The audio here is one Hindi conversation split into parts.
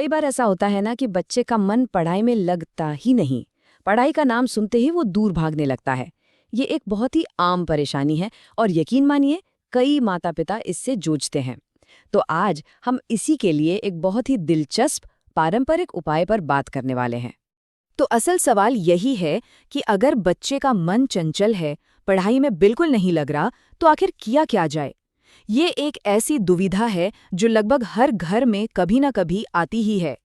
कई बार ऐसा होता है ना कि बच्चे का मन पढ़ाई में लगता ही नहीं। पढ़ाई का नाम सुनते ही वो दूर भागने लगता है। ये एक बहुत ही आम परेशानी है और यकीन मानिए कई माता-पिता इससे जूझते हैं। तो आज हम इसी के लिए एक बहुत ही दिलचस्प पारंपरिक उपाय पर बात करने वाले हैं। तो असल सवाल यही है कि अगर बच्चे का मन चंचल है, पढ़ाई में बिल्कुल नहीं लग रहा, तो आखिर किया क्या जाए? ये एक ऐसी दुविधा है जो लगभग हर घर में कभी ना कभी आती ही है।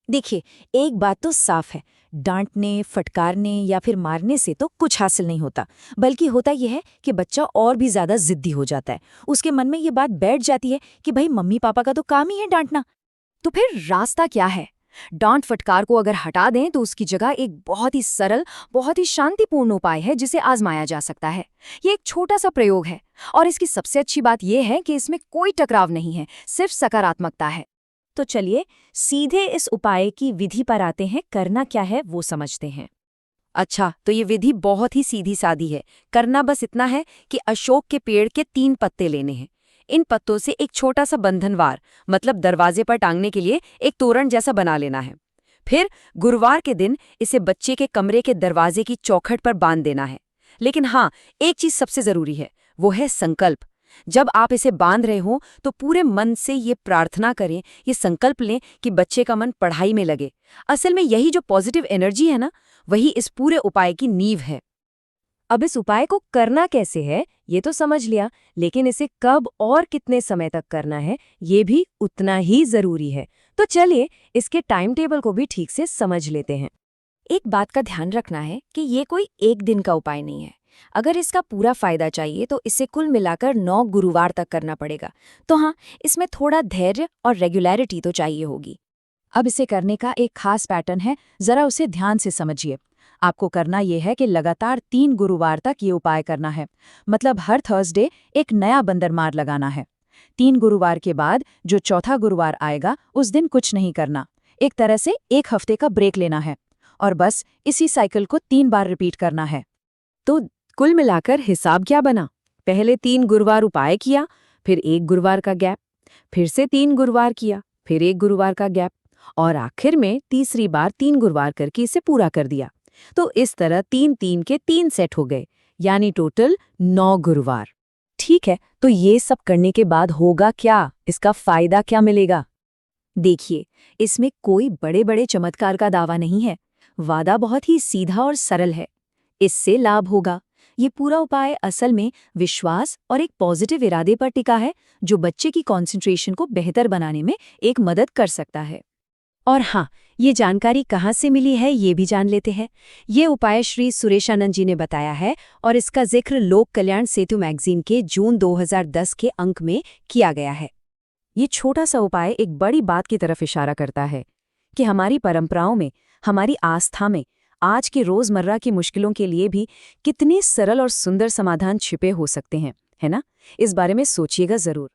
देखिए, एक बात तो साफ है, डांटने, फटकारने या फिर मारने से तो कुछ हासिल नहीं होता, बल्कि होता यह है कि बच्चा और भी ज्यादा जिद्दी हो जाता है। उसके मन में ये बात बैठ जाती है कि भाई मम्मी पापा का तो काम ही है डांटना। तो फिर रास्ता क्या है? डांट फटकार को अगर हटा दें तो उसकी जगह एक बहुत ही सरल, बहुत ही शांतिपूर्ण उपाय है जिसे आजमाया जा सकता है। ये एक छोटा सा प्रयोग है और इसकी सबसे अच्छी बात यह है कि इसमें कोई टकराव नहीं है, सिर्फ सकारात्मकता है। तो चलिए सीधे इस उपाय की विधि पर आते हैं। करना क्या है वो समझते हैं। अच्छा, तो ये विधि बहुत ही सीधी सादी है। करना बस इतना है कि अशोक के पेड़ के 3 पत्ते लेने हैं। इन पत्तों से एक छोटा सा बंधनवार, मतलब दरवाजे पर टांगने के लिए एक तोरण जैसा बना लेना है। फिर गुरुवार के दिन इसे बच्चे के कमरे के दरवाजे की चौखट पर बांध देना है। लेकिन हाँ, एक चीज सबसे जरूरी है, वो है संकल्प। जब आप इसे बांध रहे हो तो पूरे मन से ये प्रार्थना करें, ये संकल्प लें कि बच्चे का मन पढ़ाई में लगे। असल में यही जो पॉजिटिव एनर्जी है ना, वही इस पूरे उपाय की नींव है। अब इस उपाय को करना कैसे है ये तो समझ लिया, लेकिन इसे कब और कितने समय तक करना है ये भी उतना ही जरूरी है। तो चलिए इसके टाइम टेबल को भी ठीक से समझ लेते हैं। एक बात का ध्यान रखना है कि ये कोई एक दिन का उपाय नहीं है। अगर इसका पूरा फायदा चाहिए तो इसे कुल मिलाकर 9 गुरुवार तक करना पड़ेगा। तो हाँ, इसमें थोड़ा धैर्य और रेगुलरिटी तो चाहिए होगी। अब इसे करने का एक खास पैटर्न है, जरा उसे ध्यान से समझिए। आपको करना यह है कि लगातार 3 गुरुवार तक ये उपाय करना है। मतलब हर थर्सडे एक नया बंदरमार लगाना है। 3 गुरुवार के बाद जो चौथा गुरुवार आएगा उस दिन कुछ नहीं करना। एक तरह से 1 हफ्ते का ब्रेक लेना है और बस इसी साइकिल को 3 बार रिपीट करना है। तो कुल मिलाकर हिसाब क्या बना? पहले 3 गुरुवार उपाय किया, फिर 1 गुरुवार का गैप, फिर से 3 गुरुवार किया, फिर 1 गुरुवार का गैप, और आखिर में तीसरी बार 3 गुरुवार करके इसे पूरा कर दिया। तो इस तरह 3-3 के 3 सेट हो गए, यानी टोटल 9 गुरुवार। ठीक है, तो ये सब करने के बाद होगा क्या? इसका फायदा क्या मिलेगा? देखिए, इसमें कोई बड़े बड़े चमत्कार का दावा नहीं है। वादा बहुत ही सीधा और सरल है। इससे लाभ होगा। ये पूरा उपाय असल में विश्वास और एक पॉजिटिव इरादे पर टिका है, जो बच्चे की कंसंट्रेशन को बेहतर बनाने में एक मदद कर सकता है। और हाँ, ये जानकारी कहाँ से मिली है ये भी जान लेते हैं। ये उपाय श्री सुरेशानंद जी ने बताया है और इसका जिक्र लोक कल्याण सेतु मैगजीन के जून 2010 के अंक में किया गया है। ये छोटा सा उपाय एक बड़ी बात की तरफ इशारा करता है कि हमारी परंपराओं में, हमारी आस्था में आज के रोजमर्रा की मुश्किलों के लिए भी कितने सरल और सुंदर समाधान छिपे हो सकते हैं, है ना? इस बारे में सोचिएगा जरूर।